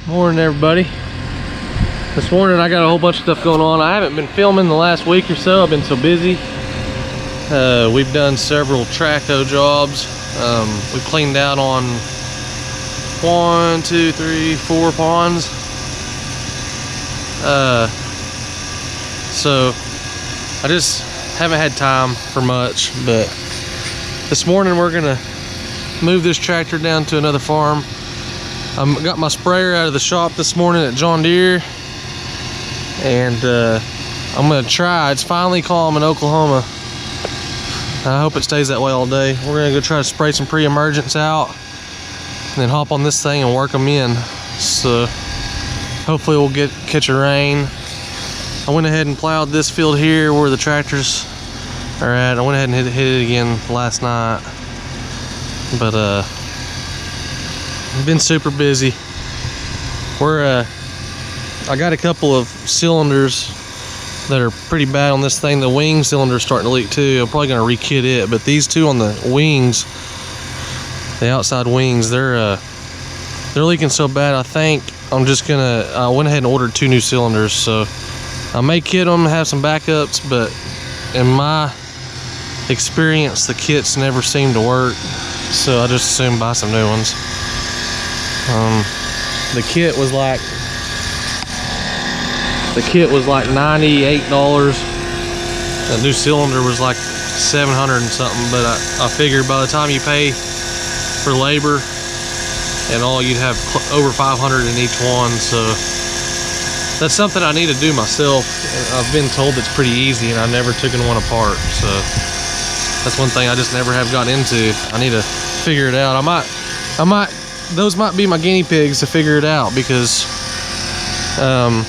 Morning, everybody. This morning I got a whole bunch of stuff going on. I haven't been filming the last week or so. I've been so busy. We've done several traco jobs. We cleaned out on 1, 2, 3, 4 ponds. So I just haven't had time for much, but this morning we're gonna move this tractor down to another farm. I got my sprayer out of the shop this morning at John Deere, and I'm gonna try. It's finally calm in Oklahoma. I hope it stays that way all day. We're gonna go try to spray some pre-emergents out and then hop on this thing and work them in. So hopefully we'll catch a rain. I went ahead and plowed this field here where the tractors are at. I went ahead and hit it again last night, but I've been super busy. I got a couple of cylinders that are pretty bad on this thing. The wing cylinder's starting to leak too. I'm probably gonna re-kit it, but these two on the wings, the outside wings, they're leaking so bad. I think I'm just gonna, I went ahead and ordered 2 new cylinders, so I may kit them, have some backups, but in my experience, the kits never seem to work, so I just assume buy some new ones. The kit was like $98. The new cylinder was like $700 and something, but I figured by the time you pay for labor and all, you'd have over $500 in each one. So that's something I need to do myself. I've been told it's pretty easy, and I never took one apart, so that's one thing I just never have gotten into. I need to figure it out. Those might be my guinea pigs to figure it out, because I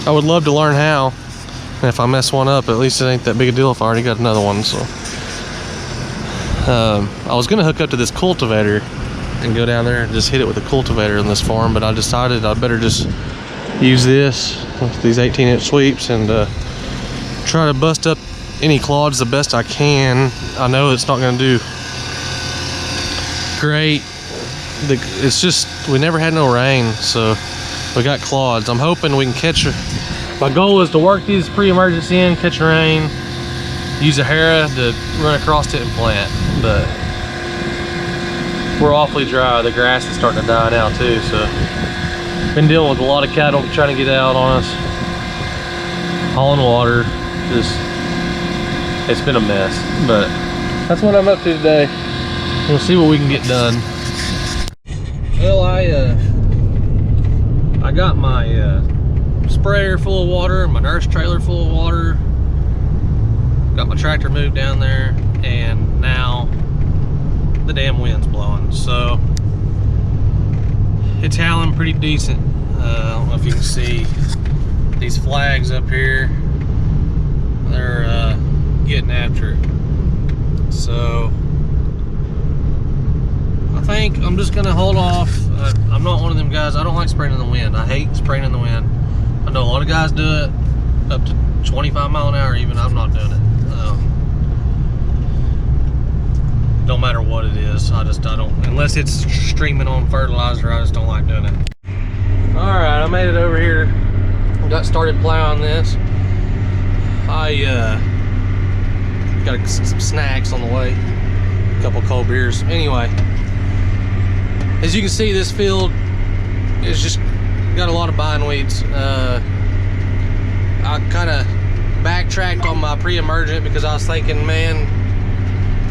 would love to learn how. And if I mess one up, at least it ain't that big a deal if I already got another one. So I was gonna hook up to this cultivator and go down there and just hit it with a cultivator in this farm, but I decided I'd better just use this with these 18-inch sweeps and try to bust up any clods the best I can. I know it's not gonna do great. It's just, we never had no rain, so we got clods. I'm hoping we can catch her. My goal is to work these pre-emergents in, catch a rain, use a Hera to run across it and plant. But we're awfully dry. The grass is starting to die now too, so been dealing with a lot of cattle trying to get out on us, hauling water. Just, it's been a mess, but that's what I'm up to today. We'll see what we can get done. Well, I got my sprayer full of water, my nurse trailer full of water, got my tractor moved down there, and now the damn wind's blowing. So it's howling pretty decent. I don't know if you can see these flags up here. They're getting after it. So I think I'm just gonna hold off. I'm not one of them guys. I don't like spraying in the wind. I hate spraying in the wind. I know a lot of guys do it up to 25 mile an hour even. I'm not doing it. Don't matter what it is. I don't, unless it's streaming on fertilizer, I just don't like doing it. All right, I made it over here. Got started plowing this. I got some snacks on the way. A couple cold beers. Anyway, as you can see, this field is just got a lot of bindweeds. I kind of backtracked on my pre-emergent because I was thinking, man,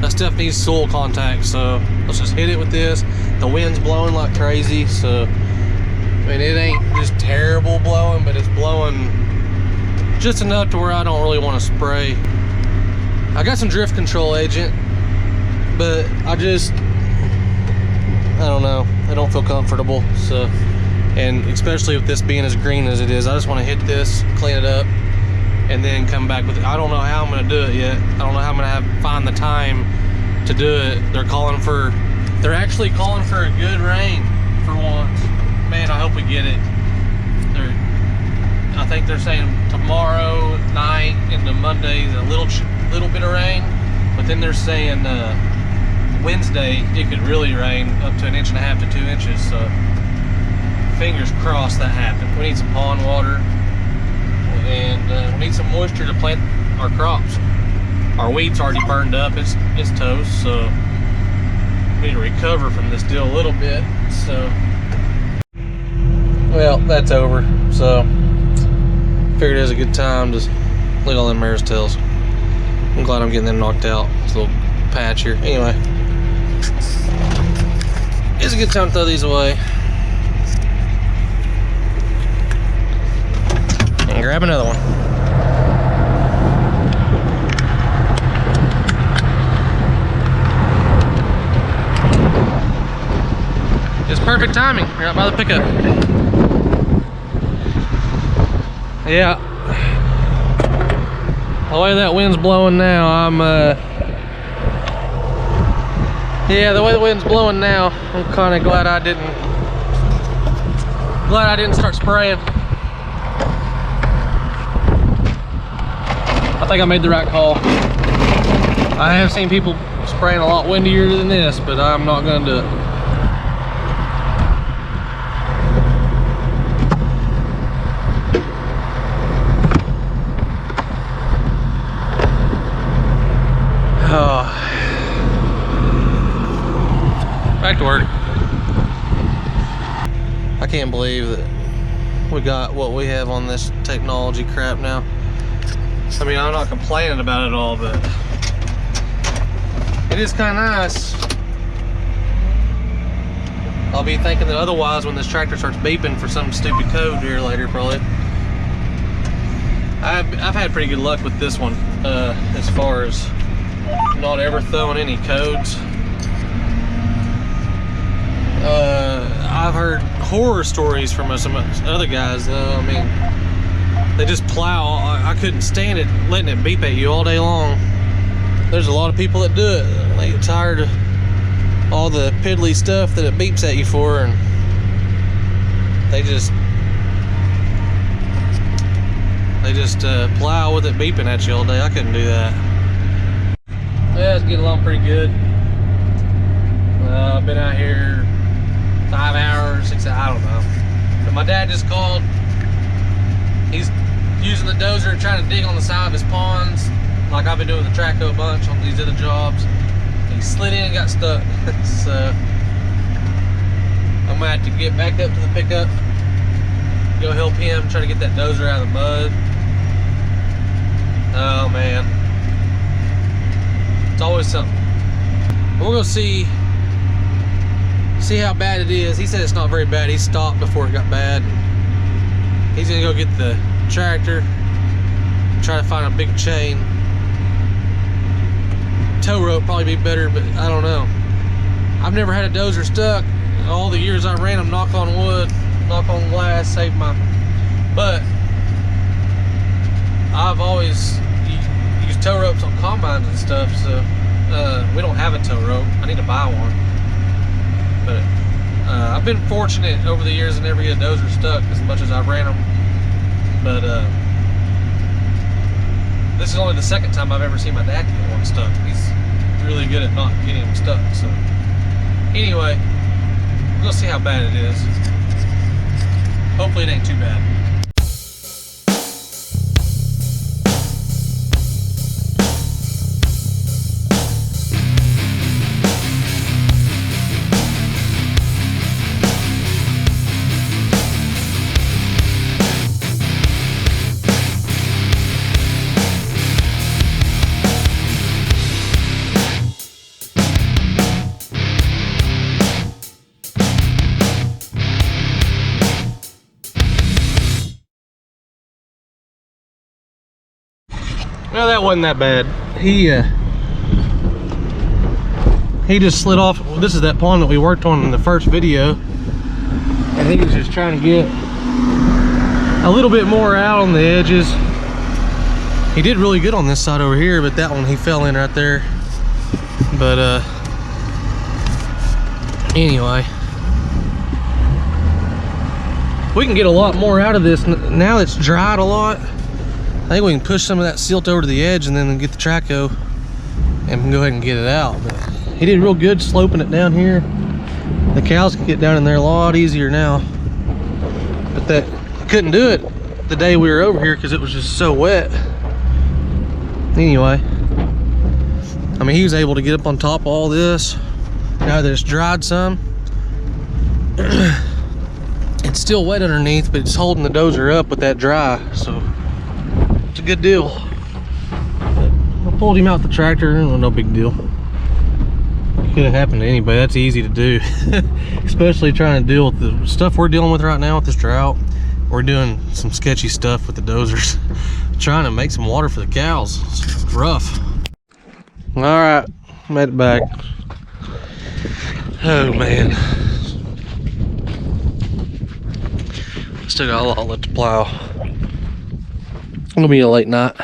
that stuff needs soil contact, so let's just hit it with this. The wind's blowing like crazy, so I mean, it ain't just terrible blowing, but it's blowing just enough to where I don't really want to spray. I got some drift control agent, but I don't know, I don't feel comfortable. So, and especially with this being as green as it is, I just want to hit this, clean it up, and then come back with it. I don't know how I'm going to do it yet. I don't know how I'm going to find the time to do it. They're actually calling for a good rain for once. Man, I hope we get it. I think they're saying tomorrow night into Monday's a little bit of rain, but then they're saying Wednesday it could really rain up to 1.5 to 2 inches. So fingers crossed that happened. We need some pond water, and we need some moisture to plant our crops. Our wheat's already burned up, it's toast, so we need to recover from this deal a little bit. So, well, that's over. So, figured it was a good time to look at all them mare's tails. I'm glad I'm getting them knocked out. This little patch here. Anyway, it's a good time to throw these away. And grab another one. It's perfect timing. You're out by the pickup. Yeah. The way that wind's blowing now, yeah, the way the wind's blowing now, I'm kind of glad I didn't start spraying. I think I made the right call. I have seen people spraying a lot windier than this, but I'm not gonna do it. Oh. Back to work. I can't believe that we got what we have on this technology crap now. I mean, I'm not complaining about it all, but it is kind of nice. I'll be thinking that otherwise when this tractor starts beeping for some stupid code here later, probably. I've had pretty good luck with this one, as far as not ever throwing any codes. I've heard horror stories from some other guys though. I mean, they just plow. I couldn't stand it, letting it beep at you all day long. There's a lot of people that do it. They get tired of all the piddly stuff that it beeps at you for, and they just plow with it beeping at you all day. I couldn't do that. Yeah, it's getting along pretty good. I've been out here 5 hours, 6 hours, I don't know. But my dad just called. He's using the dozer trying to dig on the side of his ponds, like I've been doing the Traco a bunch on these other jobs. He slid in and got stuck. So I'm gonna have to get back up to the pickup, go help him try to get that dozer out of the mud. Oh man, it's always something. We'll go see how bad it is. He said it's not very bad. He stopped before it got bad. He's gonna go get the tractor and try to find a big chain. Tow rope probably be better, but I don't know. I've never had a dozer stuck. All the years I ran them, knock on wood, knock on glass, save my butt. I've always used tow ropes on combines and stuff, so we don't have a tow rope. I need to buy one. But I've been fortunate over the years to never get a dozer stuck as much as I ran them. But this is only the second time I've ever seen my dad get one stuck. He's really good at not getting them stuck. So anyway, we'll see how bad it is. Hopefully it ain't too bad. Well, that wasn't that bad. He just slid off. Well, this is that pond that we worked on in the first video, and he was just trying to get a little bit more out on the edges. He did really good on this side over here, but that one he fell in right there. But anyway, we can get a lot more out of this now that it's dried a lot. I think we can push some of that silt over to the edge and then get the Traco and go ahead and get it out. But he did real good sloping it down here. The cows can get down in there a lot easier now. but that I couldn't do it the day we were over here because it was just so wet. Anyway, I mean, he was able to get up on top of all this. Now that it's dried some, it's still wet underneath, but it's holding the dozer up with that dry, so it's a good deal. But I pulled him out the tractor, no big deal. Could have happened to anybody. That's easy to do. Especially trying to deal with the stuff we're dealing with right now with this drought. We're doing some sketchy stuff with the dozers. Trying to make some water for the cows. It's rough. All right, made it back. Oh man. Still got a lot left to plow. It'll be a late night,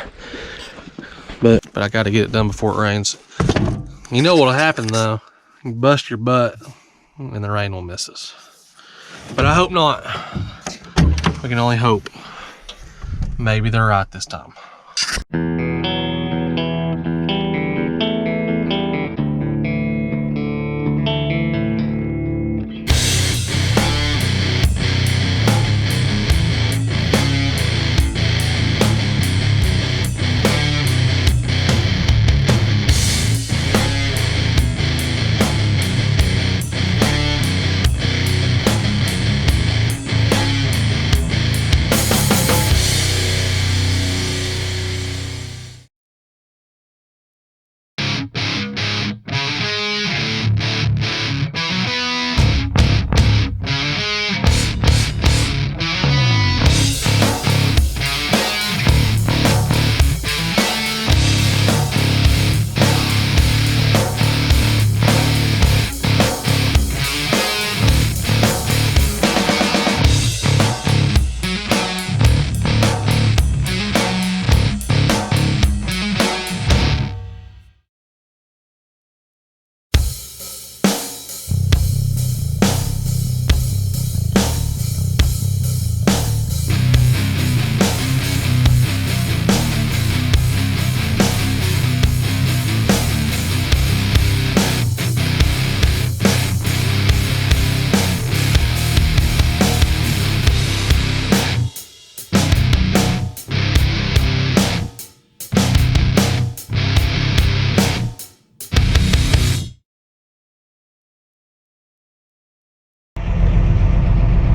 but I got to get it done before it rains. You know what'll happen though? You bust your butt and the rain will miss us. But I hope not. We can only hope. Maybe they're right this time.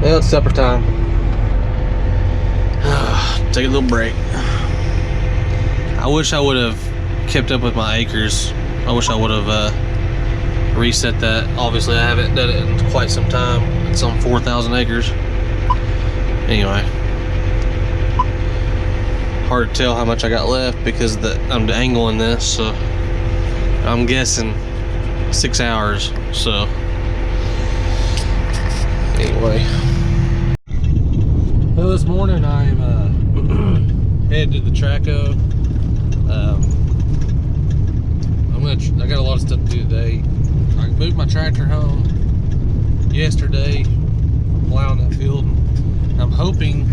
Well, it's supper time. Take a little break. I wish I would have kept up with my acres. I wish I would have reset that. Obviously, I haven't done it in quite some time. It's on 4,000 acres. Anyway, hard to tell how much I got left because I'm angling this, so I'm guessing 6 hours. So anyway. Well, this morning I'm headed to the Traco. I got a lot of stuff to do today. I moved my tractor home yesterday, plowing that field. I'm hoping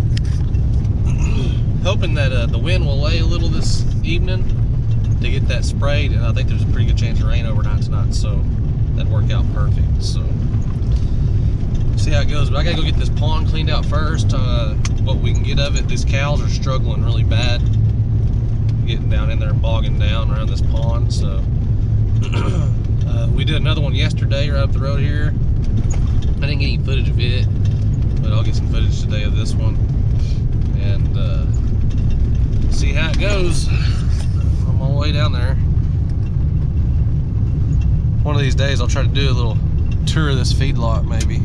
that the wind will lay a little this evening to get that sprayed, and I think there's a pretty good chance of rain overnight tonight, so that'd work out perfect. So see how it goes, but I gotta go get this pond cleaned out first. What we can get of it. These cows are struggling really bad getting down in there and bogging down around this pond. So we did another one yesterday right up the road here. I didn't get any footage of it, but I'll get some footage today of this one and see how it goes. I'm on my way down there. One of these days I'll try to do a little tour of this feedlot maybe.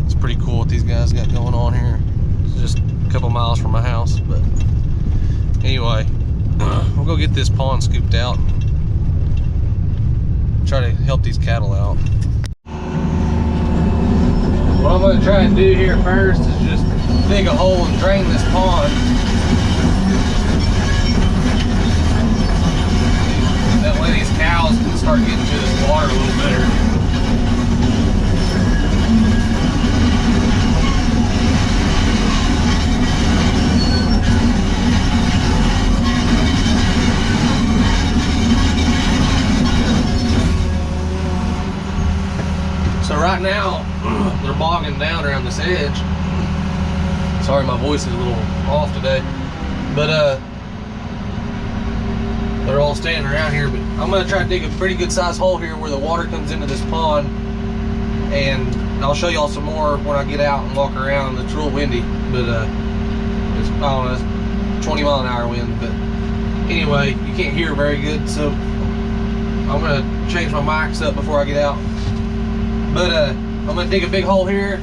It's pretty cool what these guys got going on here. It's just a couple miles from my house, but anyway, we'll go get this pond scooped out and try to help these cattle out. What I'm going to try and do here first is just dig a hole and drain this pond. That way these cows can start getting to this water a little better. So right now, they're bogging down around this edge. Sorry, my voice is a little off today, but they're all standing around here. But I'm gonna try to dig a pretty good sized hole here where the water comes into this pond, and I'll show y'all some more when I get out and walk around. It's real windy, but it's, I don't know, it's 20-mile-an-hour wind. But anyway, you can't hear very good, so I'm gonna change my mics up before I get out. But I'm gonna dig a big hole here,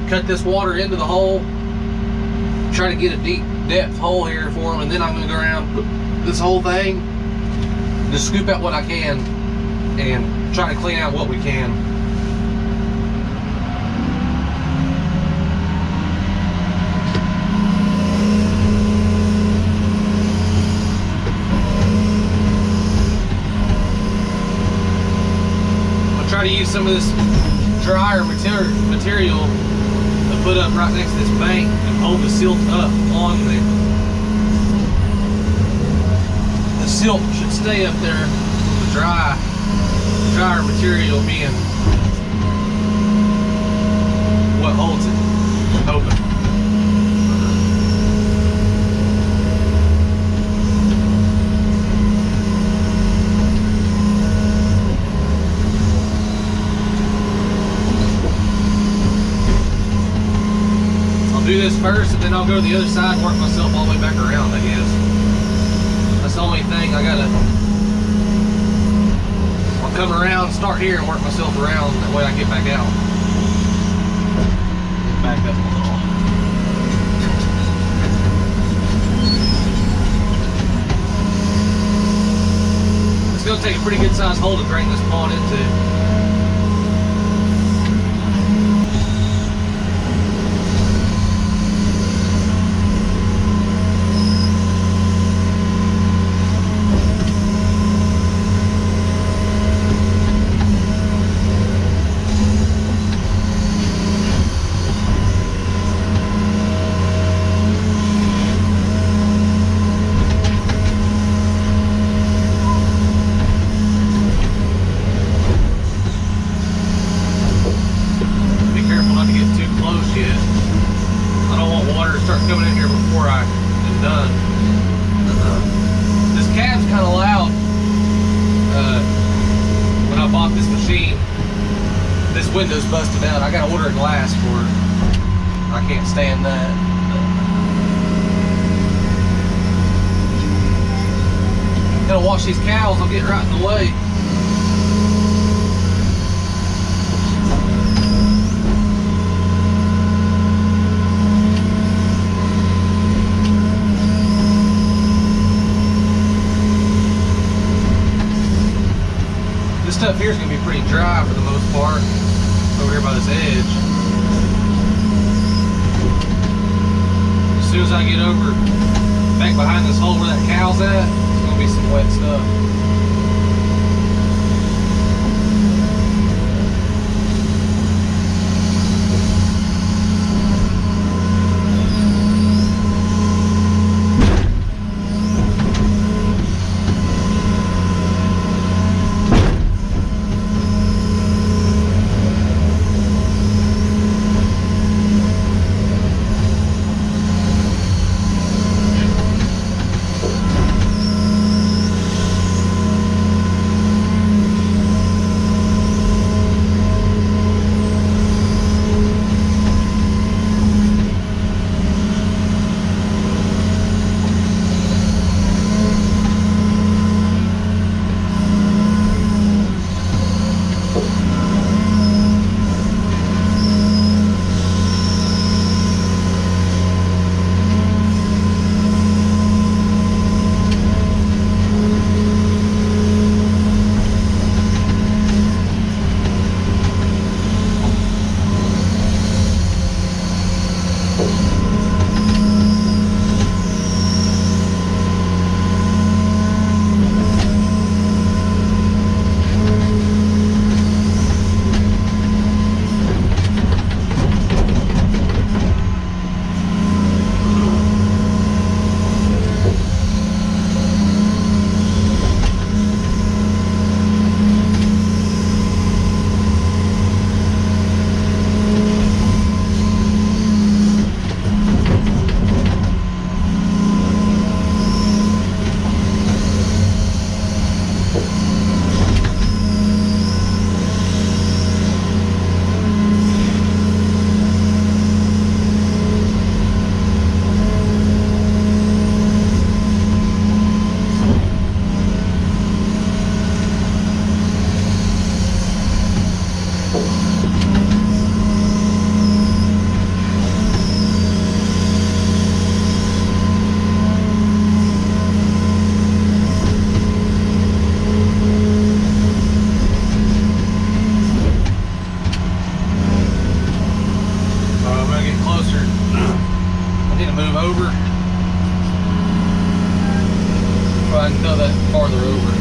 cut this water into the hole, try to get a deep depth hole here for them, and then I'm gonna go around this whole thing, just scoop out what I can and try to clean out what we can. I'll try to use some of this drier material to put up right next to this bank and hold the silt up on there. The silt should stay up there, the drier material being what holds it open. I'll do this first, and then I'll go to the other side and work myself all the way back around, I guess. That's the only thing I gotta. I'll come around, start here, and work myself around. That way I get back out. Back up a little. It's gonna take a pretty good sized hole to drain this pond into. Window's busted out. I gotta order a glass for it. I can't stand that. Gotta wash these cows, I'll get right in the way. This stuff here is gonna be pretty dry for the most part. Over here by this edge. As soon as I get over back behind this hole where that cow's at, it's gonna be some wet stuff. move over. If I can throw that farther over.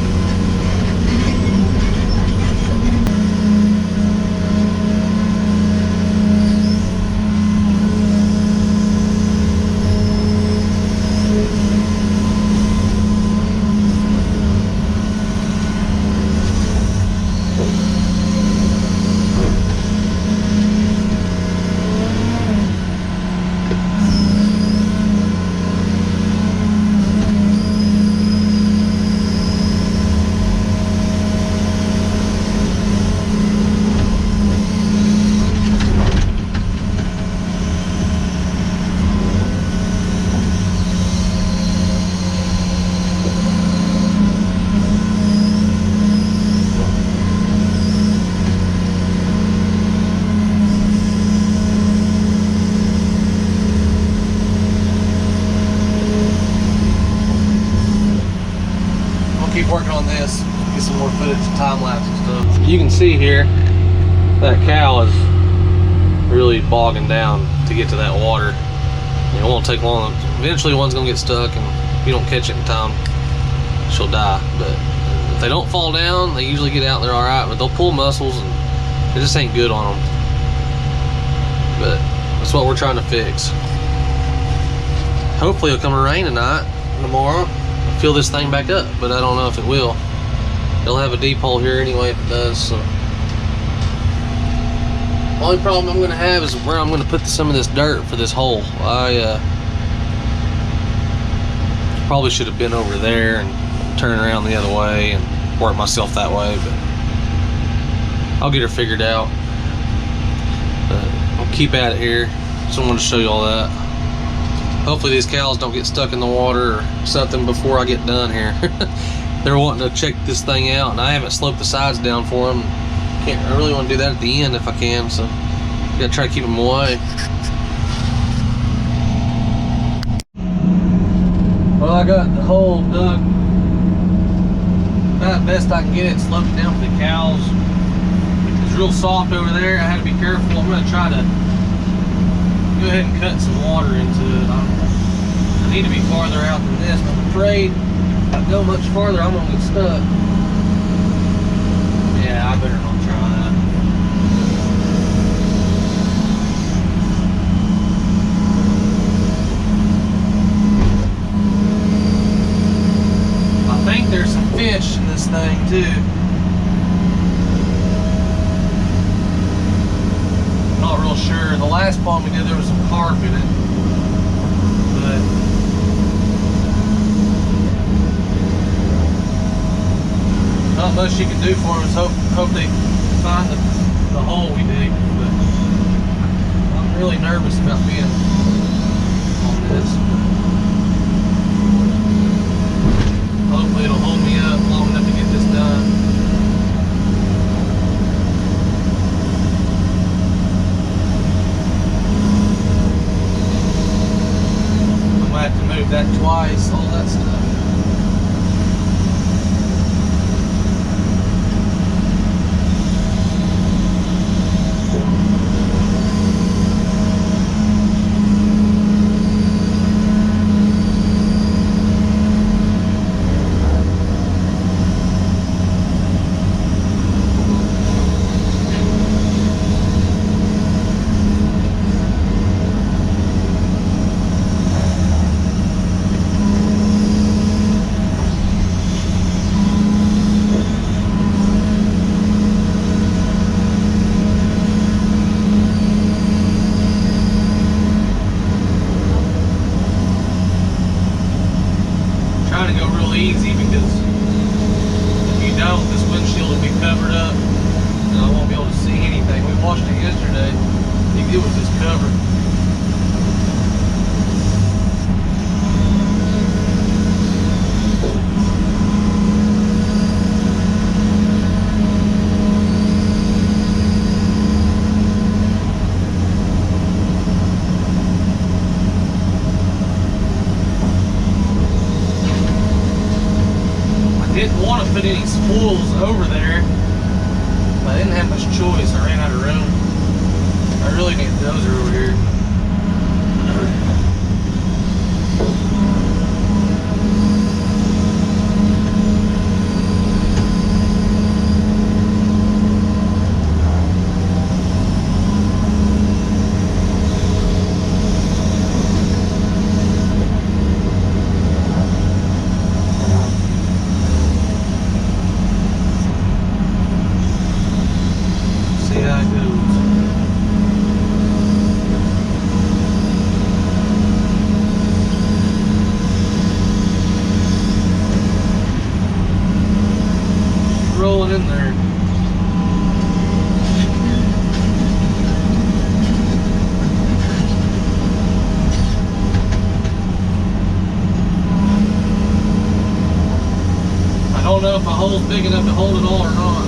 Keep working on this, get some more footage, time lapse and stuff. You can see here that cow is really bogging down to get to that water. It won't take long. Eventually one's gonna get stuck, and if you don't catch it in time, she'll die. But if they don't fall down, they usually get out there all right, but they'll pull muscles and it just ain't good on them. But that's what we're trying to fix. Hopefully it'll come a rain tonight, tomorrow. Fill this thing back up, but I don't know if it will. It'll have a deep hole here anyway if it does. So only problem I'm gonna have is where I'm gonna put some of this dirt for this hole. I probably should have been over there and turned around the other way and worked myself that way, but I'll get her figured out. But I'll keep at it here. Just wanted to show you all that. Hopefully these cows don't get stuck in the water or something before I get done here. They're wanting to check this thing out, and I haven't sloped the sides down for them. I really want to do that at the end if I can, so I gotta try to keep them away. Well, I got the hole dug about best I can get it, sloped it down for the cows. It's real soft over there. I had to be careful. I'm gonna try to go ahead and cut some water into it. I need to be farther out than this, but I'm afraid if I go much farther, I'm gonna get stuck. Yeah, I better not try that. I think there's some fish in this thing too. Not real sure. The last pond we did, there was some carp in it, but not much you can do for them. Is hope they find the hole we dig. But I'm really nervous about being on this. Hopefully it'll hold me up long enough to get this done. I have to move that twice, all that stuff. Easy, because if you don't, this windshield will be covered up and I won't be able to see anything. We washed it yesterday. I think it was just covered. Didn't want to put any spools over there, but I didn't have much choice. I ran out of room. I really need a dozer over here. know if my hole's big enough to hold it all or not.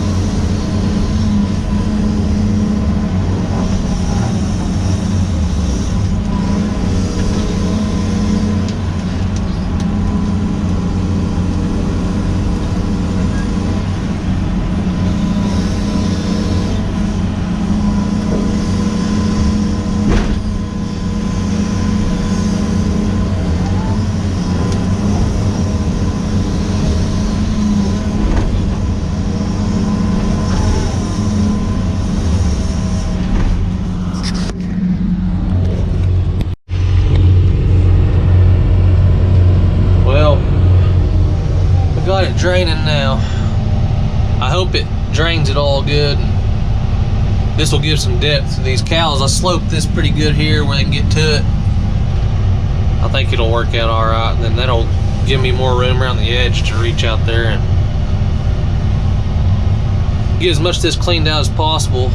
Got it draining now. I hope it drains it all good. This will give some depth to these cows. I sloped this pretty good here where they can get to it. I think it'll work out all right, and then that'll give me more room around the edge to reach out there and get as much of this cleaned out as possible.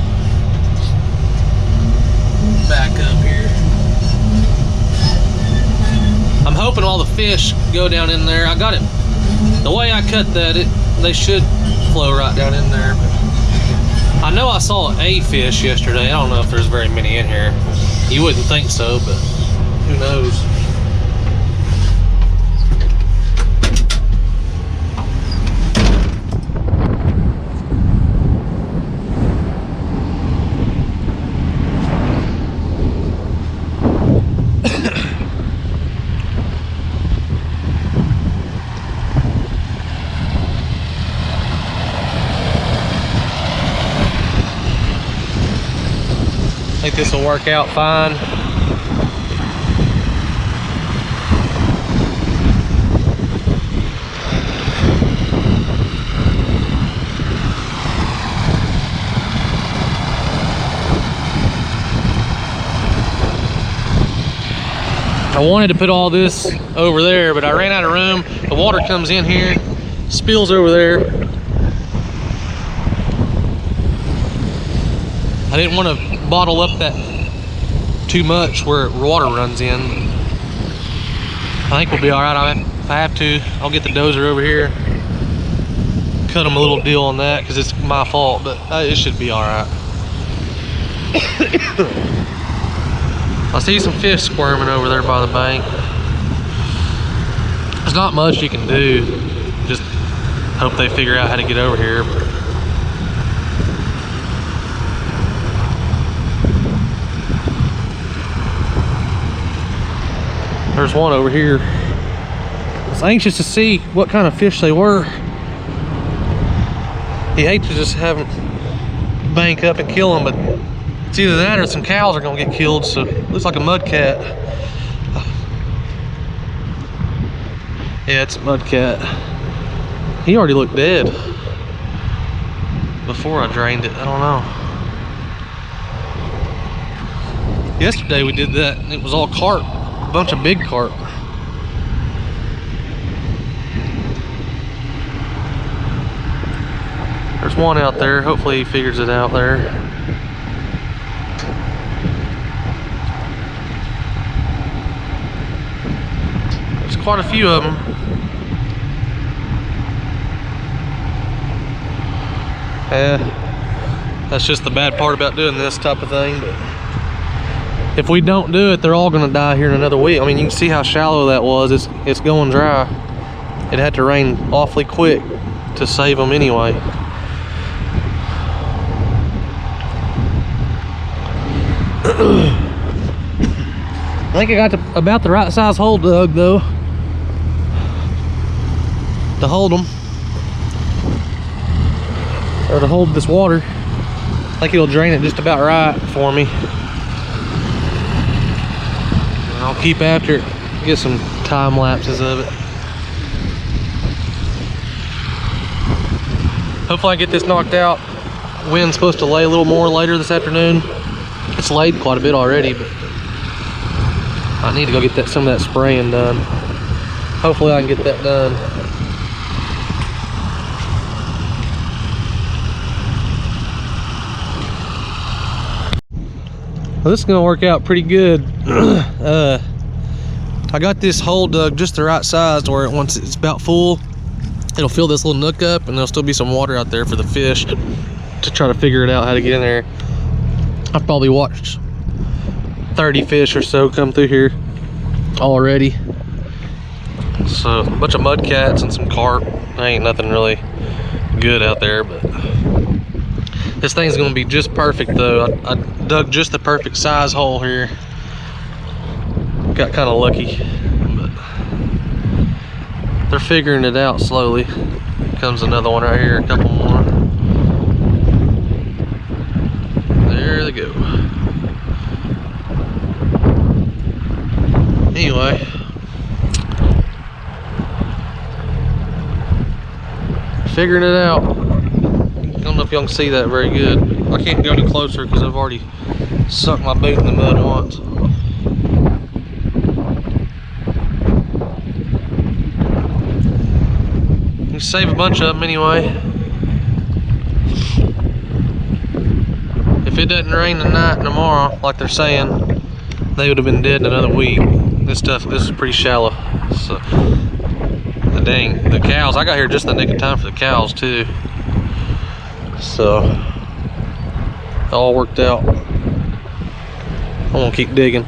Back up here. I'm hoping all the fish go down in there. I got it. The way I cut that, they should flow right down in there. But I know I saw a fish yesterday. I don't know if there's very many in here. You wouldn't think so, but who knows? I think this will work out fine. I wanted to put all this over there, but I ran out of room. The water comes in here, spills over there. I didn't want to bottle up that too much where water runs in. I think we'll be all right. If I have to, I'll get the dozer over here, cut them a little deal on that because it's my fault, but it should be all right. I see some fish squirming over there by the bank. There's not much you can do. Just hope they figure out how to get over here. There's one over here. I was anxious to see what kind of fish they were. You hate to just have them bank up and kill them, but it's either that or some cows are gonna get killed, so it looks like a mud cat. Yeah, it's a mud cat. He already looked dead before I drained it. I don't know. Yesterday we did that and it was all carp. Bunch of big carp. There's one out there. Hopefully he figures it out there. There's quite a few of them. Yeah, that's just the bad part about doing this type of thing. But if we don't do it, they're all gonna die here in another week. I mean, you can see how shallow that was. It's going dry. It had to rain awfully quick to save them anyway. I think I got about the right size hole dug though to hold them, or to hold this water. I think it'll drain it just about right for me. I'll keep after it, get some time lapses of it. Hopefully I get this knocked out. Wind's supposed to lay a little more later this afternoon. It's laid quite a bit already, but I need to go get some of that spraying done. Hopefully I can get that done. Well, this is gonna work out pretty good. I got this hole dug just the right size to where once it's about full, it'll fill this little nook up, and there'll still be some water out there for the fish to try to figure it out how to get in there. I've probably watched 30 fish or so come through here already. So a bunch of mud cats and some carp. Ain't nothing really good out there, but this thing's gonna be just perfect though. I dug just the perfect size hole here. Got kind of lucky, but they're figuring it out slowly. Comes another one right here, a couple more. There they go. Anyway, figuring it out. I don't know if y'all can see that very good. I can't go any closer because I've already sunk my boot in the mud once. You save a bunch of them anyway. If it doesn't rain tonight and tomorrow, like they're saying, they would have been dead in another week. This is pretty shallow. So, dang, the cows, I got here just in the nick of time for the cows too. So, it all worked out. I'm gonna keep digging.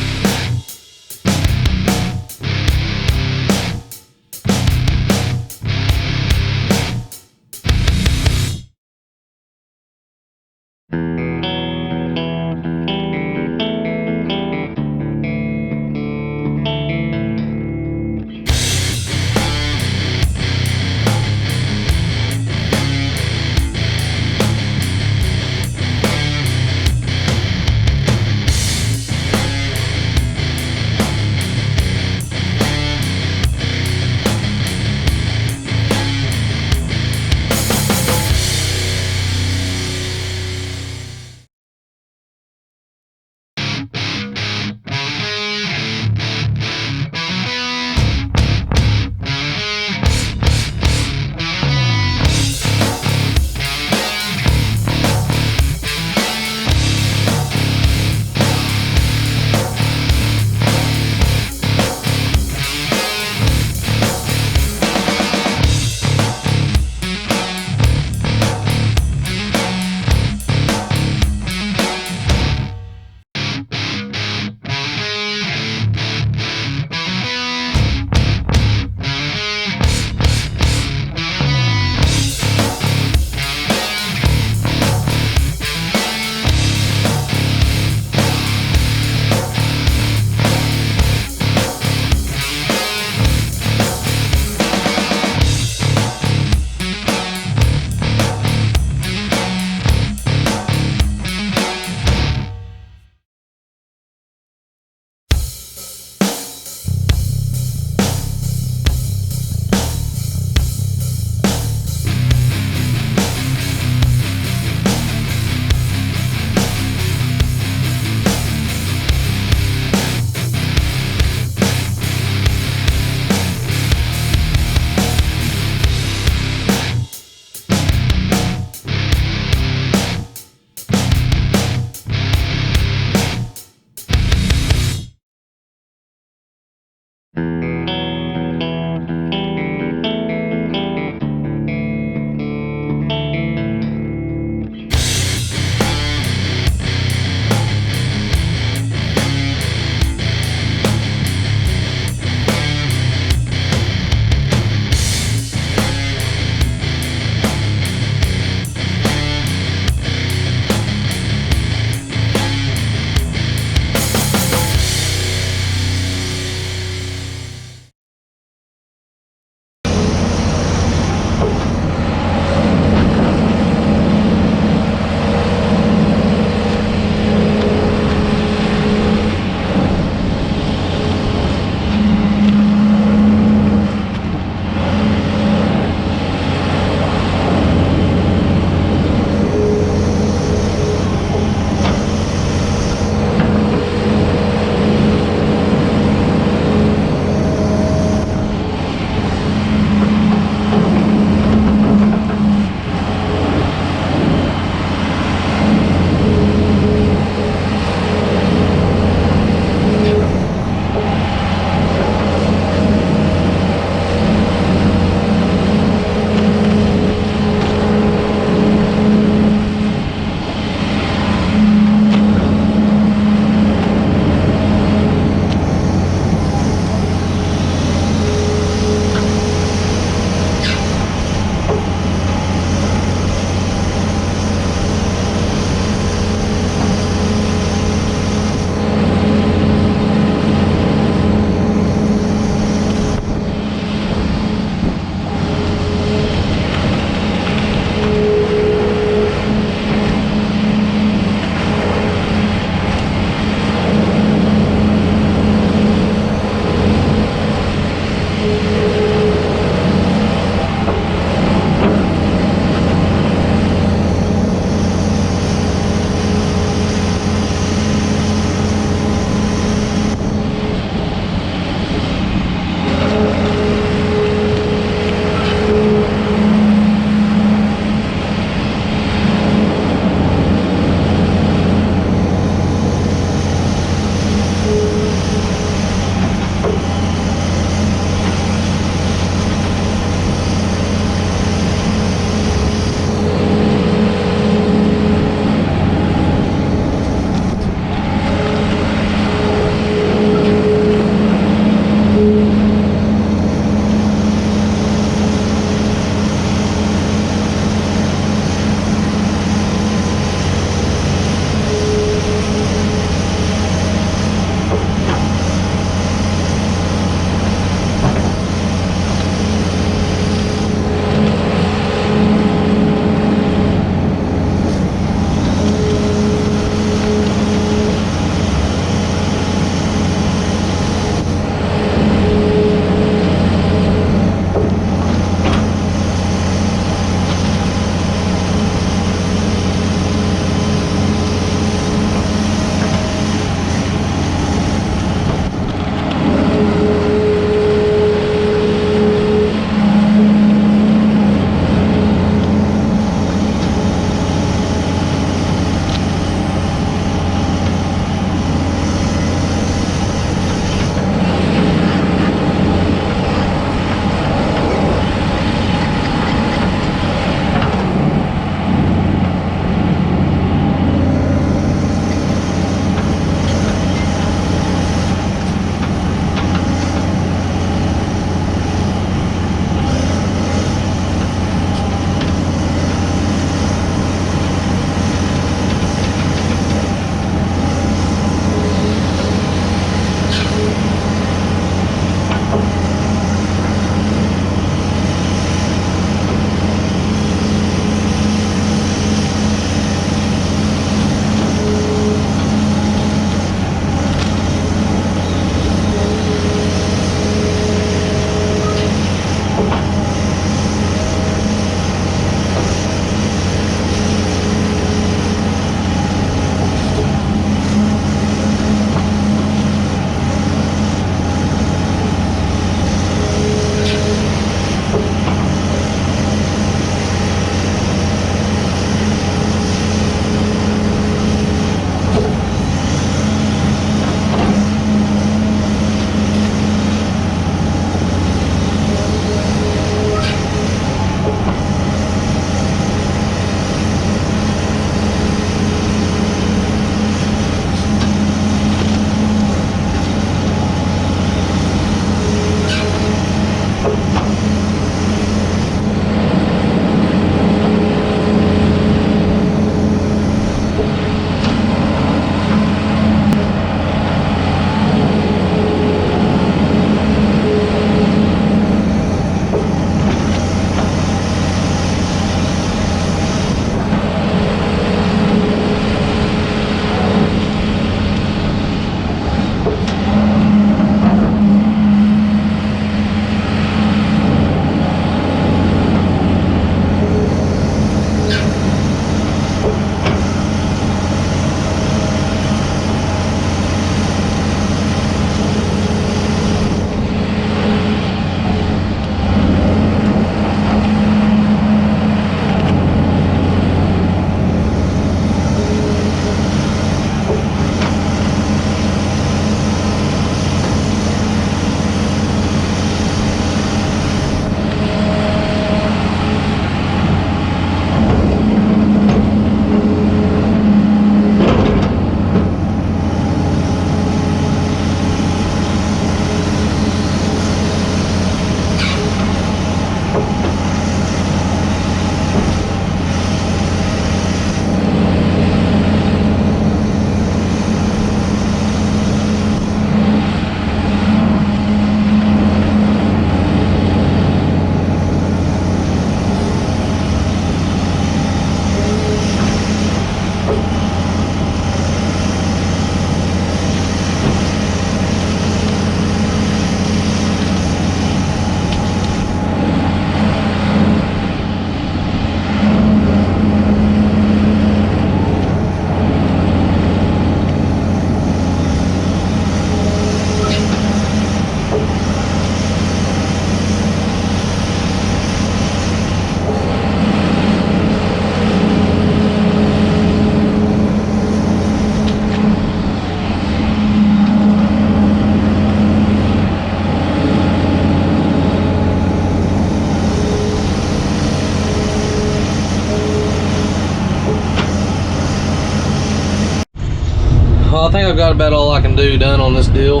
Well, I think I've got about all I can do done on this deal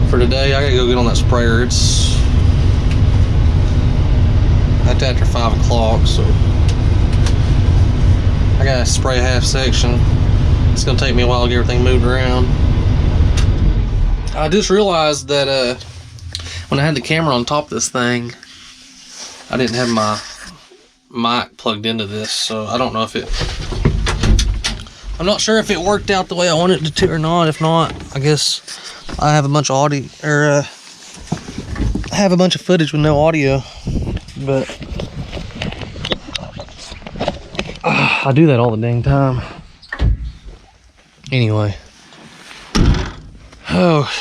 for today. I gotta go get on that sprayer. That's after 5 o'clock, so I gotta spray a half section. It's gonna take me a while to get everything moved around. I just realized that when I had the camera on top of this thing, I didn't have my mic plugged into this, so I don't know if I'm not sure if it worked out the way I wanted it to or not. If not, I guess I have a bunch of audio, or I have a bunch of footage with no audio, but I do that all the dang time. Anyway, oh,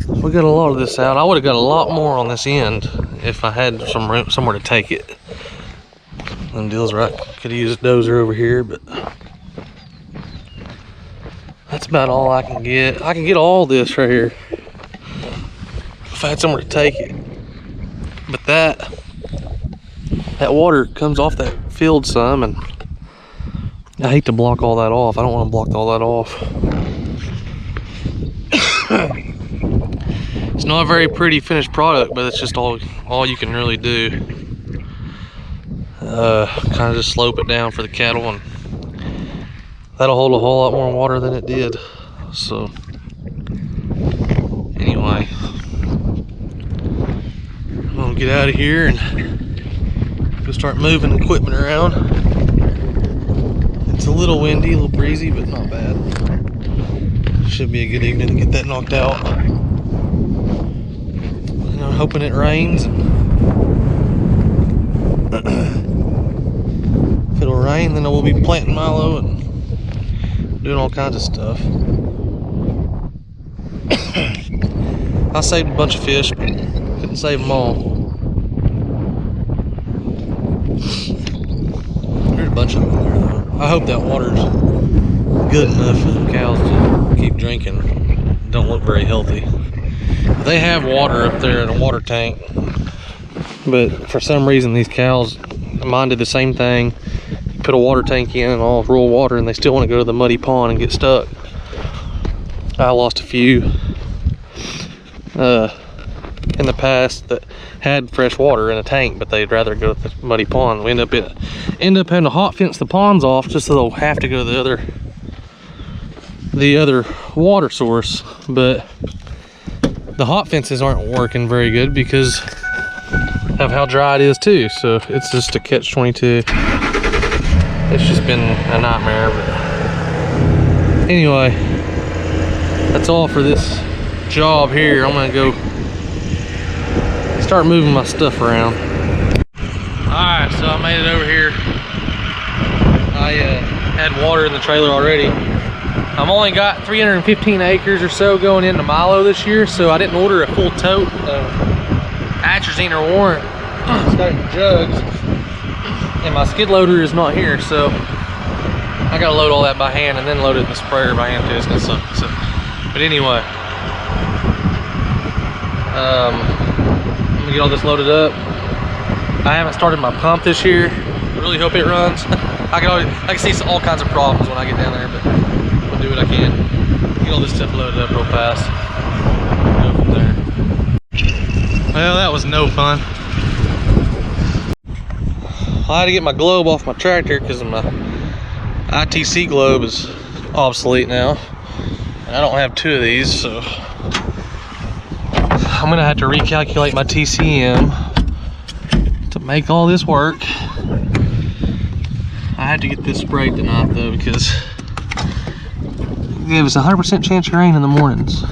we got a lot of this out. I would have got a lot more on this end if I had some room, somewhere to take it. Them deals right. Could have used a dozer over here, but that's about all I can get. I can get all this right here if I had somewhere to take it. But that water comes off that field some, and I hate to block all that off. I don't want to block all that off. It's not a very pretty finished product, but it's just all you can really do. Kind of just slope it down for the cattle, and that'll hold a whole lot more water than it did. So anyway, I'm gonna get out of here and go start moving equipment around. It's a little windy, a little breezy, but not bad. Should be a good evening to get that knocked out. And I'm hoping it rains. If it'll rain, then I will be planting milo and doing all kinds of stuff. I saved a bunch of fish, but couldn't save them all. There's a bunch of them in there though. I hope that water's good enough for the cows to keep drinking. Don't look very healthy. They have water up there in a water tank, but for some reason these cows, mine did the same thing. You put a water tank in and all rural water, and they still want to go to the muddy pond and get stuck. I lost a few in the past that had fresh water in a tank, but they'd rather go to the muddy pond. We end up having to hot fence the ponds off just so they'll have to go to the other water source. But the hot fences aren't working very good because of how dry it is too. So it's just a catch-22. It's just been a nightmare. But anyway, that's all for this job here. I'm gonna go start moving my stuff around. Alright, so I made it over here. I had water in the trailer already. I've only got 315 acres or so going into milo this year, so I didn't order a full tote of atrazine or warrant. It's got it in jugs, and my skid loader is not here, so I gotta load all that by hand and then load it in the sprayer by hand too. It's gonna suck. So, but anyway, I'm gonna get all this loaded up. I haven't started my pump this year. I really hope it runs. I can see all kinds of problems when I get down there, but I'll do what I can. Get all this stuff loaded up real fast. Go from there. Well, that was no fun. I had to get my globe off my tractor because my ITC globe is obsolete now. And I don't have 2 of these, so I'm gonna have to recalculate my TCM to make all this work. I had to get this sprayed tonight though, because it gave us a 100% chance of rain in the mornings.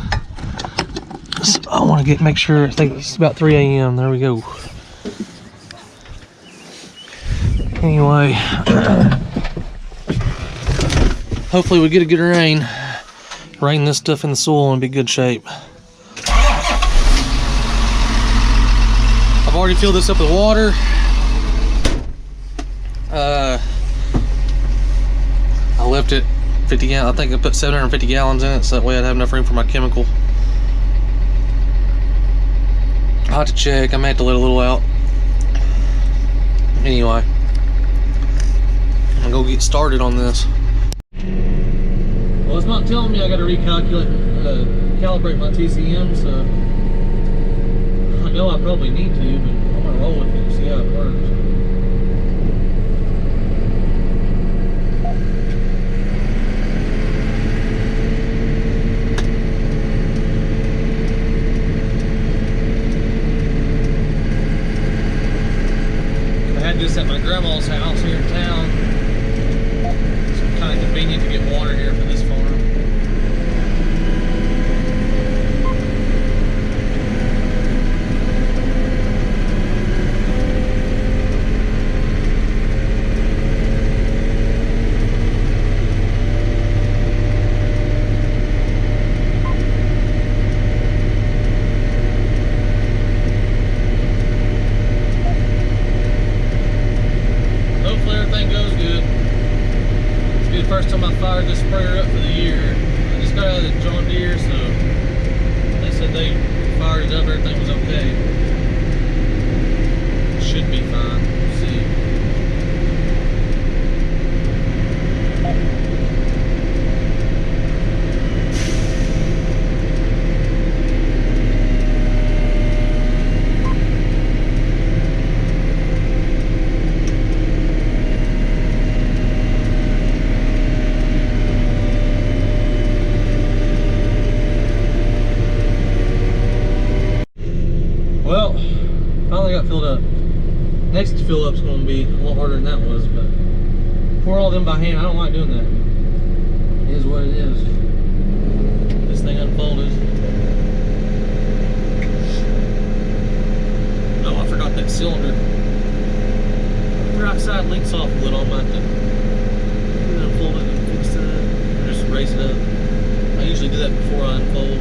So I want to make sure. I think it's about 3 a.m. There we go. Anyway, hopefully we get a good rain. Rain this stuff in the soil and be good shape. I've already filled this up with water. I left it 50 gallons. I think I put 750 gallons in it, so that way I'd have enough room for my chemical. I'll have to check. I may have to let a little out. Anyway, I'm gonna go get started on this. not telling me I got to calibrate my TCM, so I know I probably need to, but I'm gonna roll with it and see how it works. I had this at my grandma's house here in town. It's kind of convenient to get water here for this farm. First time I fired this sprayer up for the year. I just got out of the John Deere, so they said they fired it up, everything was okay. Should be fine. We'll see. Well, finally got filled up. Next fill up's going to be a lot harder than that was, but pour all them by hand. I don't like doing that. It is what it is. This thing unfolded. Oh, I forgot that cylinder. The right side links off a little. I'm going to have to unfold it and fix it, or just raise it up. I usually do that before I unfold.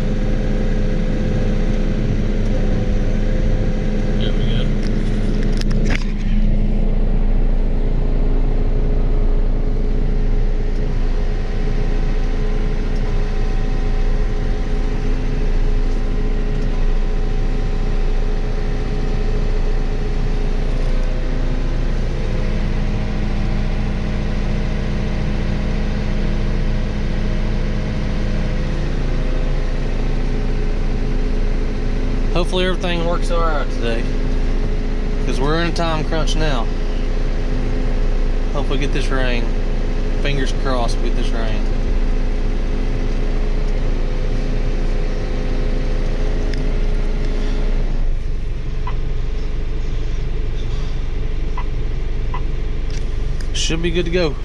Hopefully everything works alright today, because we're in a time crunch now. Hopefully get this rain. Fingers crossed we get this rain. Should be good to go.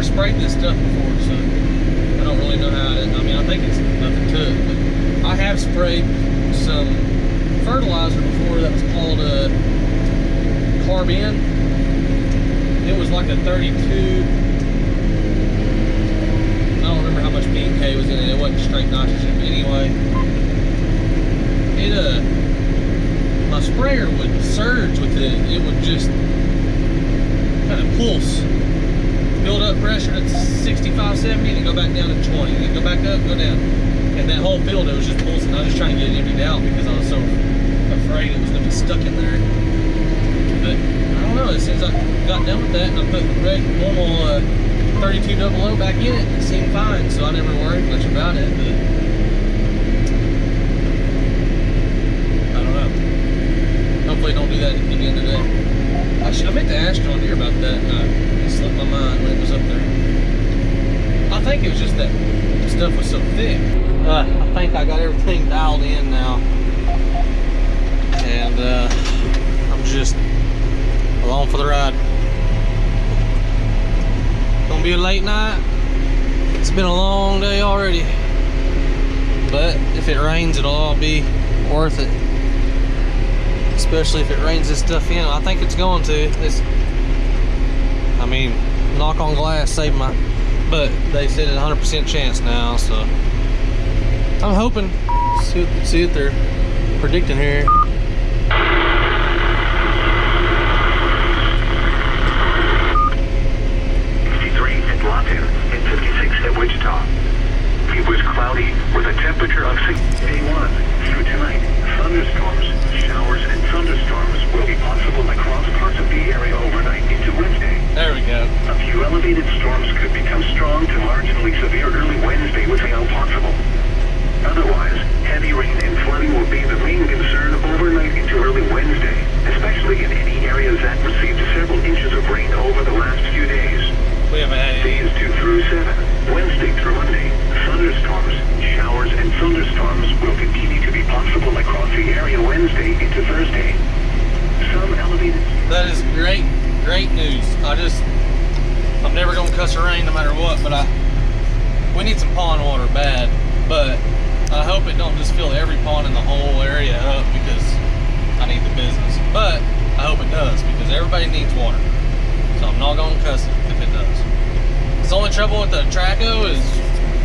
Sprayed this stuff before, so I don't really know how it, I mean, I think it's nothing to it, but I have sprayed some fertilizer before that was called Carbon. It was like a 32, I don't remember how much P&K was in it. It wasn't straight nitrogen, but anyway, it my sprayer would surge with it. It would just kind of pulse. Build up pressure at 65, 70, and go back down to 20. And then go back up, go down. And that whole field, it was just pulsing. I was just trying to get it emptied out because I was so afraid it was going to be stuck in there. But I don't know. As soon as I got done with that and I put the normal 3200 back in it seemed fine. So I never worried much about it. But I don't know. Hopefully, don't do that again today. I meant to ask John Deere about that. Slipped my mind when it was up there. I think it was just that stuff was so thick. I think I got everything dialed in now. And I'm just along for the ride. Gonna be a late night. It's been a long day already. But if it rains, it'll all be worth it. Especially if it rains this stuff in. I think it's going to. I mean, knock on glass, save my. But they said it's a 100% chance now, so I'm hoping. See what they're predicting here. 53 at Lawton and 56 at Wichita. It was cloudy with a temperature of 6. Day 1 through tonight. Thunderstorms, showers, and thunderstorms will be possible across parts of the area overnight into Wednesday. There we go. A few elevated storms could become strong to marginally severe early Wednesday with hail possible. Otherwise, heavy rain and flooding will be the main concern overnight into early Wednesday, especially in any areas that received several inches of rain over the last few days. We haven't had any. Days 2 through 7, Wednesday through Monday, thunderstorms, showers, and thunderstorms will continue to be possible across the area Wednesday into Thursday. Some elevated... That is great news. I'm never gonna cuss the rain no matter what, but we need some pond water bad. But I hope it don't just fill every pond in the whole area up because I need the business. But I hope it does because everybody needs water. So I'm not gonna cuss it if it does. The only trouble with the Traco is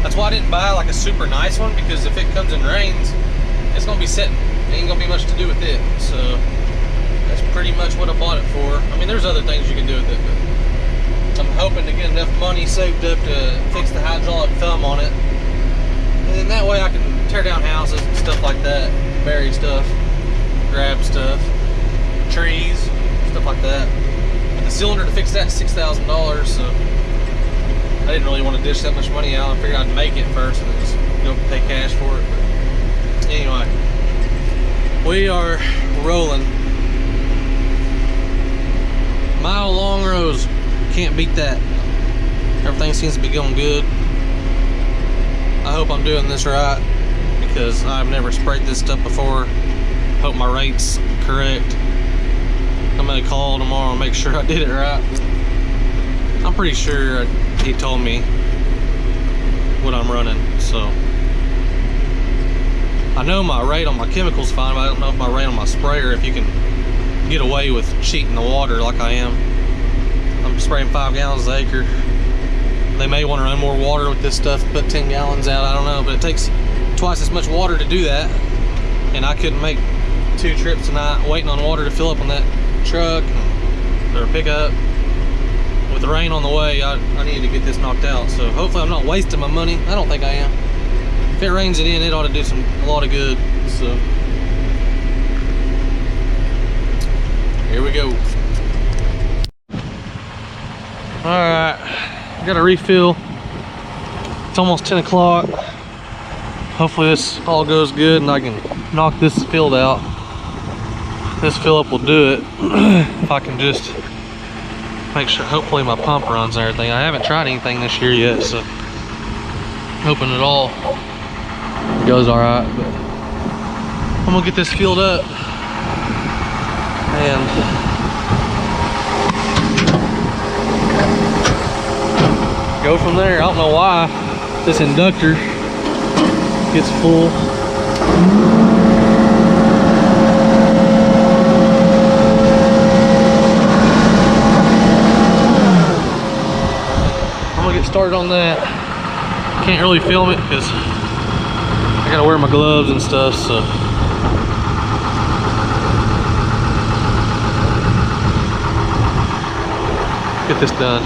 that's why I didn't buy like a super nice one, because if it comes and rains, it's gonna be sitting. There ain't gonna be much to do with it. So that's pretty much what I bought it for. I mean, there's other things you can do with it, but I'm hoping to get enough money saved up to fix the hydraulic thumb on it. And then that way I can tear down houses and stuff like that, bury stuff, grab stuff, trees, stuff like that. The cylinder to fix that is $6,000, so I didn't really want to dish that much money out. I figured I'd make it first and then just go pay cash for it. But anyway, we are rolling. Mile-long rows, can't beat that. Everything seems to be going good. I hope I'm doing this right because I've never sprayed this stuff before. Hope my rate's correct. I'm gonna call tomorrow and make sure I did it right. I'm pretty sure he told me what I'm running, so I know my rate on my chemicals fine, but I don't know if my rate on my sprayer, if you can get away with cheating the water like I am. I'm spraying 5 gallons an acre. They may want to run more water with this stuff, put 10 gallons out, I don't know, but it takes twice as much water to do that, and I couldn't make 2 trips tonight waiting on water to fill up on that truck or pickup. With the rain on the way, I need to get this knocked out, so hopefully I'm not wasting my money. I don't think I am. If it rains it in, it ought to do a lot of good, so here we go. Alright, got a refill. It's almost 10 o'clock. Hopefully this all goes good and I can knock this filled out. This fill up will do it. If I can just make sure, hopefully my pump runs and everything. I haven't tried anything this year yet, so hoping it all goes all right. But I'm gonna get this filled up and go from there. I don't know why this inductor gets full. Get started on that. Can't really film it because I gotta wear my gloves and stuff, so get this done.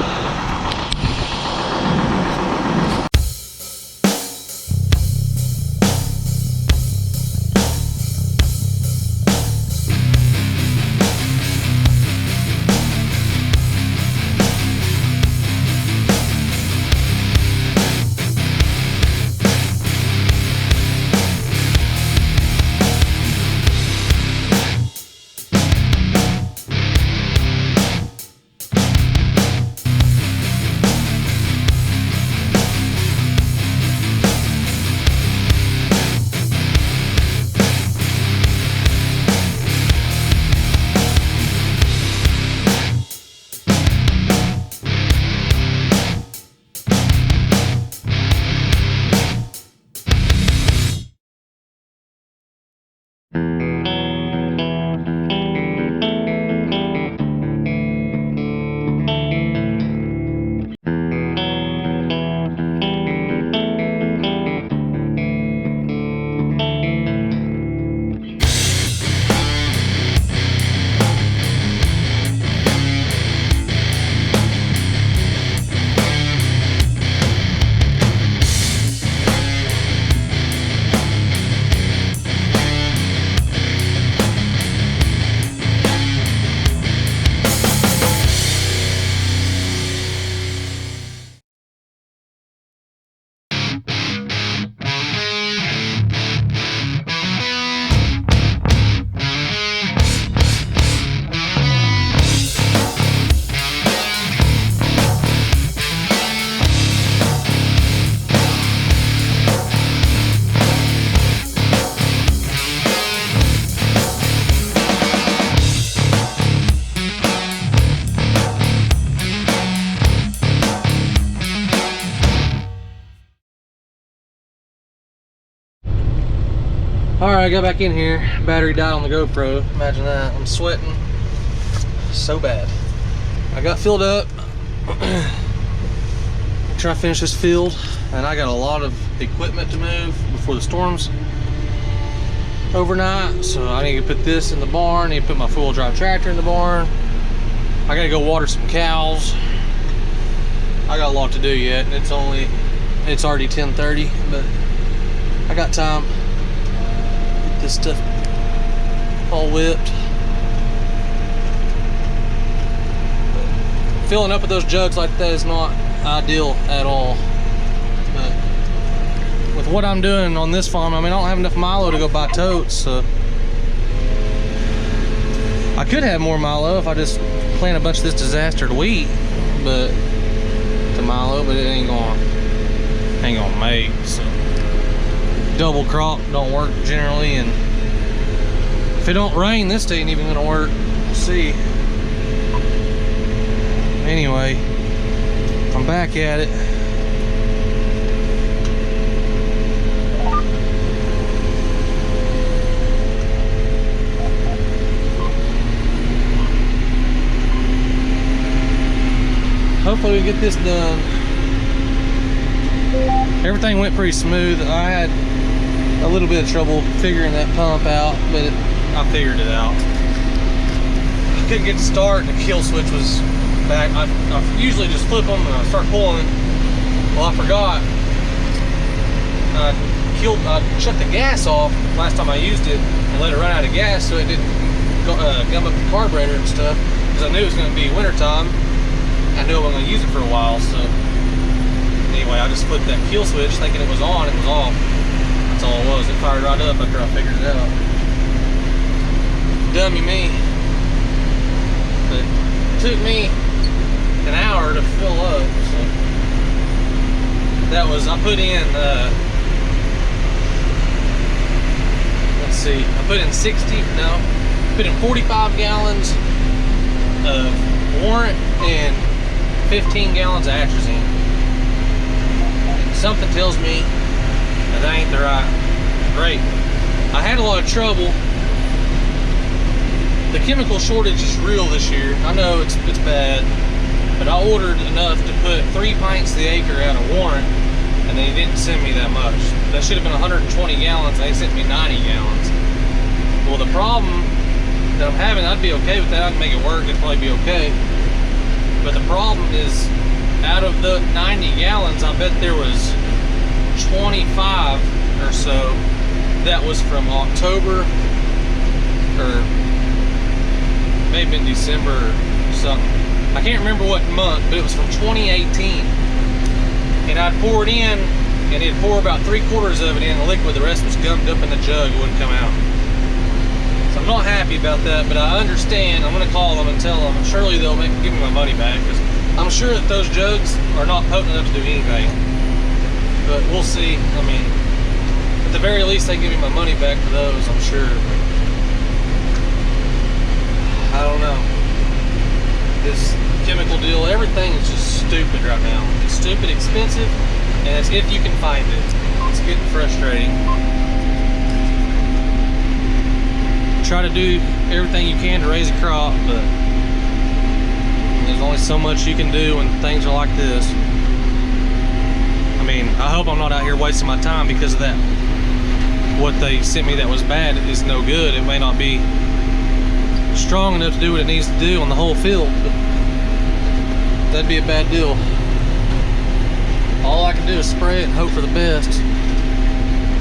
Alright, I got back in here. Battery died on the GoPro. Imagine that. I'm sweating so bad. I got filled up. Try to finish this field, and I got a lot of equipment to move before the storms overnight. So I need to put this in the barn. I need to put my four-wheel drive tractor in the barn. I gotta go water some cows. I got a lot to do yet, and it's already 10:30, but I got time. Get this stuff all whipped. But filling up with those jugs like that is not ideal at all. But with what I'm doing on this farm, I mean, I don't have enough Milo to go buy totes, so I could have more Milo if I just plant a bunch of this disastered wheat, but to Milo, but it ain't gonna make. So double crop don't work generally, and if it don't rain, this ain't even gonna work. We'll see. Anyway, I'm back at it. Hopefully we get this done. Everything went pretty smooth. I had a little bit of trouble figuring that pump out, but I figured it out. I couldn't get to start, and the kill switch was back. I usually just flip them and I start pulling. Well, I forgot. I shut the gas off last time I used it and let it run out of gas, so it didn't gum up the carburetor and stuff, because I knew it was going to be winter time. I knew I wasn't going to use it for a while, so anyway, I just flipped that kill switch thinking it was on, it was off. That's all it was. It fired right up after I figured it out. Dummy me. But it took me an hour to fill up, so that was, I put in, let's see, I put in 45 gallons of warrant and 15 gallons of atrazine. And something tells me that ain't the right rate. I had a lot of trouble. The chemical shortage is real this year. I know it's bad, but I ordered enough to put 3 pints to the acre out of warrant, and they didn't send me that much. That should have been 120 gallons, and they sent me 90 gallons. Well, the problem that I'm having, I'd be okay with that. I can make it work, it'd probably be okay. But the problem is, out of the 90 gallons, I bet there was 25 or so that was from October, or maybe in December or something. I can't remember what month, but it was from 2018. And I'd pour it in, and it'd pour about 3/4 of it in the liquid. The rest was gummed up in the jug, it wouldn't come out. So I'm not happy about that, but I understand. I'm gonna call them and tell them, and surely they'll give me my money back, because I'm sure that those jugs are not potent enough to do anything. But we'll see. I mean, at the very least, they give me my money back for those, I'm sure. I don't know. This chemical deal, everything is just stupid right now. It's stupid expensive, and it's if you can find it. It's getting frustrating. Try to do everything you can to raise a crop, but there's only so much you can do when things are like this. I mean, I hope I'm not out here wasting my time because of that. What they sent me that was bad is no good. It may not be strong enough to do what it needs to do on the whole field, but that'd be a bad deal. All I can do is spray it and hope for the best.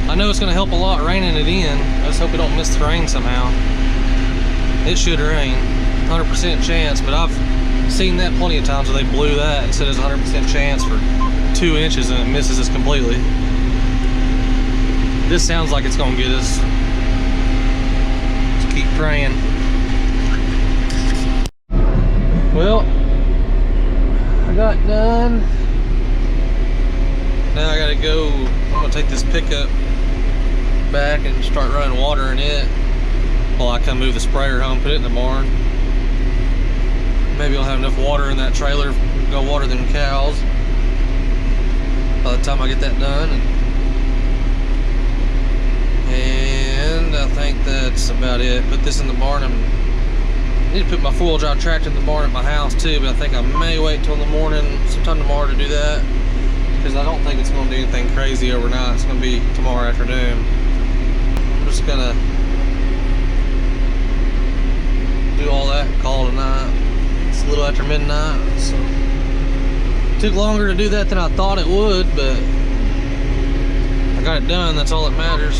I know it's going to help a lot raining it in. I just hope it don't miss the rain somehow. It should rain, 100% chance, but I've seen that plenty of times where they blew that and said there's a 100% chance for 2 inches and it misses us completely. This sounds like it's going to get us. Just keep praying. Well, I got done. Now I gotta go. I'm gonna take this pickup back and start running water in it while I come move the sprayer home, put it in the barn. Maybe I'll have enough water in that trailer to go water them cows by the time I get that done. And And I think that's about it. Put this in the barn. I need to put my four-wheel drive tractor in the barn at my house too, but I think I may wait till in the morning, sometime tomorrow, to do that, because I don't think it's going to do anything crazy overnight. It's going to be tomorrow afternoon. I'm just going to do all that and call it a night. It's a little after midnight, so it took longer to do that than I thought it would, but I got it done. That's all that matters.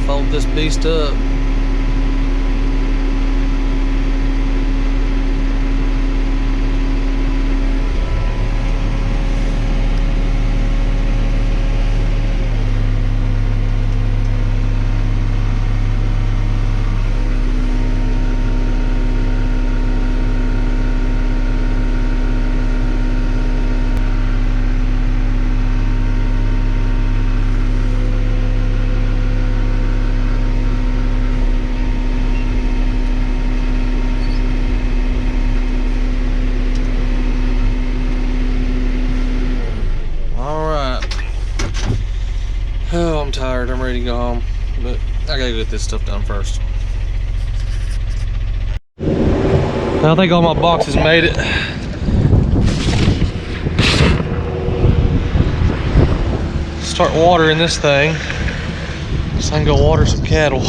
Fold this beast up. Oh, I'm tired. I'm ready to go home, but I gotta get this stuff done first. I think all my boxes made it. Start watering this thing so I can go water some cattle.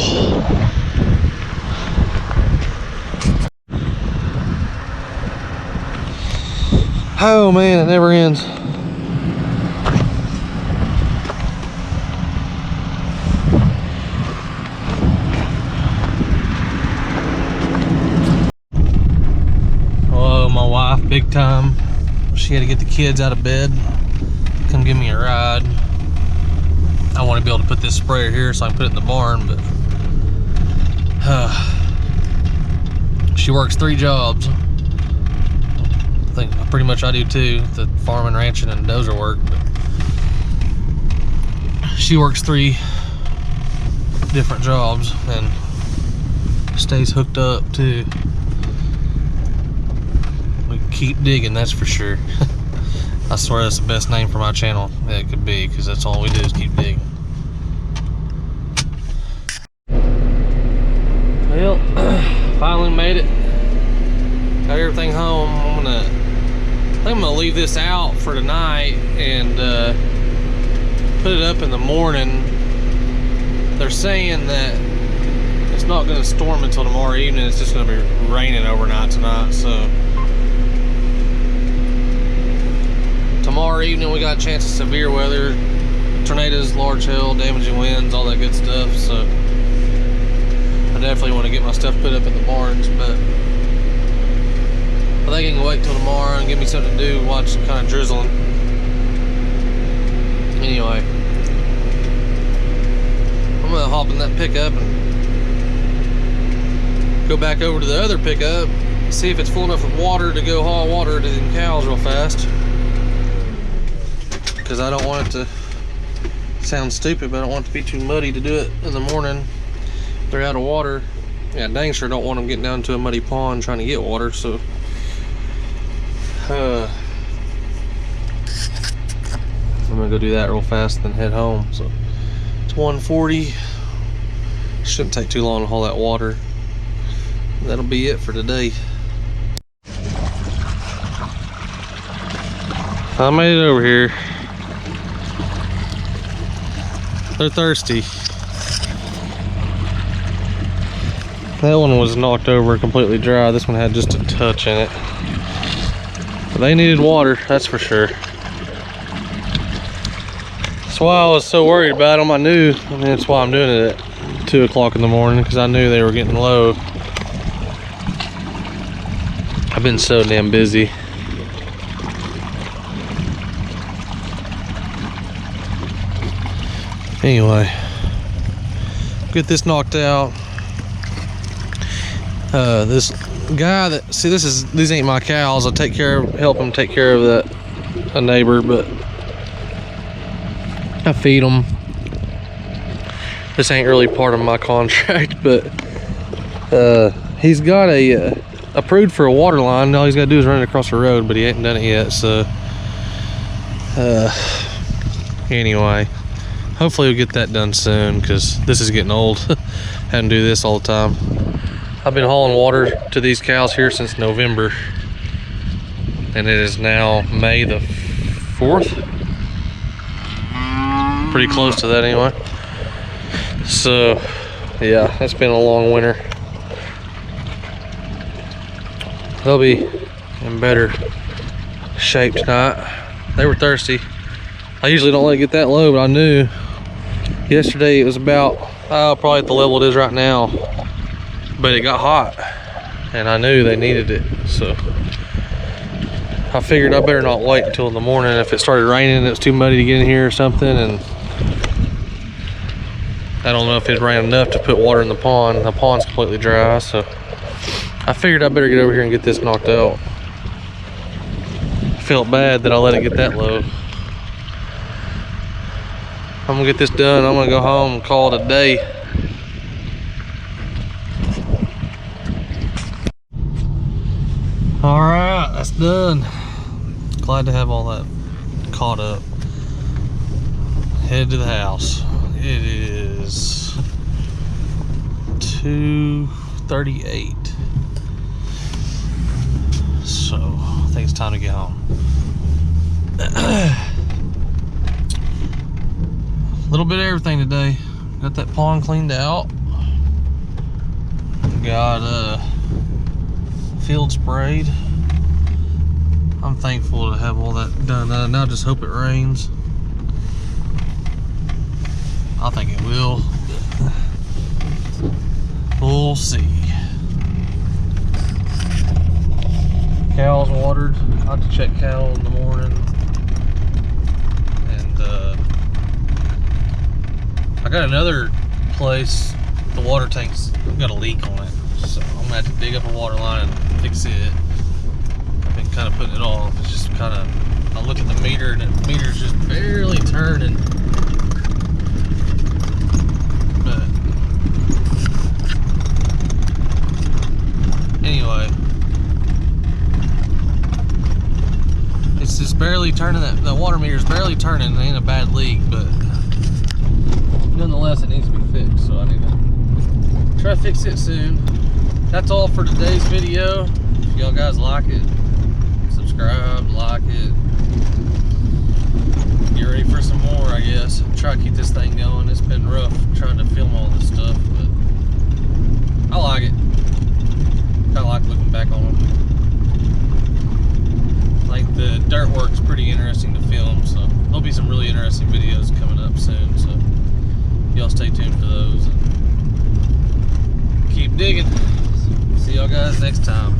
Oh man, it never ends. Big time. She had to get the kids out of bed, come give me a ride. I want to be able to put this sprayer here so I can put it in the barn, but she works 3 jobs. I think pretty much I do too, the farming, ranching, and dozer work, but she works 3 different jobs and stays hooked up too. Keep digging, that's for sure. I swear that's the best name for my channel that it could be, because that's all we do is keep digging. Well, finally made it. Got everything home. I think I'm gonna leave this out for tonight and put it up in the morning. They're saying that it's not gonna storm until tomorrow evening. It's just gonna be raining overnight tonight, so tomorrow evening we got a chance of severe weather, tornadoes, large hail, damaging winds, all that good stuff. So I definitely want to get my stuff put up in the barns, but I think I can wait till tomorrow and give me something to do, watch some kind of drizzling. Anyway, I'm gonna hop in that pickup and go back over to the other pickup, see if it's full enough of water to go haul water to them cows real fast. Because I don't want it to sound stupid, but I don't want it to be too muddy to do it in the morning if they're out of water. Yeah, dang sure don't want them getting down to a muddy pond trying to get water, so I'm gonna go do that real fast, then head home. So it's 1:40. Shouldn't take too long to haul that water. That'll be it for today. I made it over here. They're thirsty. That one was knocked over completely dry. This one had just a touch in it. But they needed water, that's for sure. That's why I was so worried about them. I knew, that's why I'm doing it at 2 o'clock in the morning, because I knew they were getting low. I've been so damn busy. Anyway, get this knocked out. This guy that, see, these ain't my cows. I take care of, help him take care of a neighbor, but I feed them. This ain't really part of my contract, but he's got approved for a water line. All he's got to do is run it across the road, but he ain't done it yet. So anyway, hopefully we'll get that done soon, because this is getting old. Having to do this all the time. I've been hauling water to these cows here since November, and it is now May the 4th. Pretty close to that anyway. So yeah, it's been a long winter. They'll be in better shape tonight. They were thirsty. I usually don't let it get that low, but I knew yesterday it was about probably at the level it is right now, but it got hot and I knew they needed it. So I figured I better not wait until in the morning. If it started raining and it was too muddy to get in here or something, and I don't know if it ran enough to put water in the pond. The pond's completely dry, so I figured I better get over here and get this knocked out. I felt bad that I let it get that low. I'm gonna get this done. I'm gonna go home and call it a day. All right, that's done. Glad to have all that caught up. Head to the house. It is 2:38. So I think it's time to get home. A little bit of everything today. Got that pond cleaned out. Got field sprayed. I'm thankful to have all that done. Now I just hope it rains. I think it will. We'll see. Cows watered. I have to check cattle in the morning. And I got another place. The water tank's got a leak on it. So I'm gonna have to dig up a water line and fix it. I've been kind of putting it off. It's just kind of, I look at the meter and the meter's just barely turning. But anyway, it's just barely turning. That water meter's barely turning. It ain't a bad leak, but nonetheless, it needs to be fixed. So I need to try to fix it soon. That's all for today's video. If y'all guys like it, subscribe, like it. Get ready for some more, I guess. Try to keep this thing going. It's been rough trying to film all this stuff, but I like it. Kind of like looking back on them. Like the dirt work's pretty interesting to film, so there'll be some really interesting videos coming up soon. So y'all stay tuned for those. And keep digging. See y'all guys next time.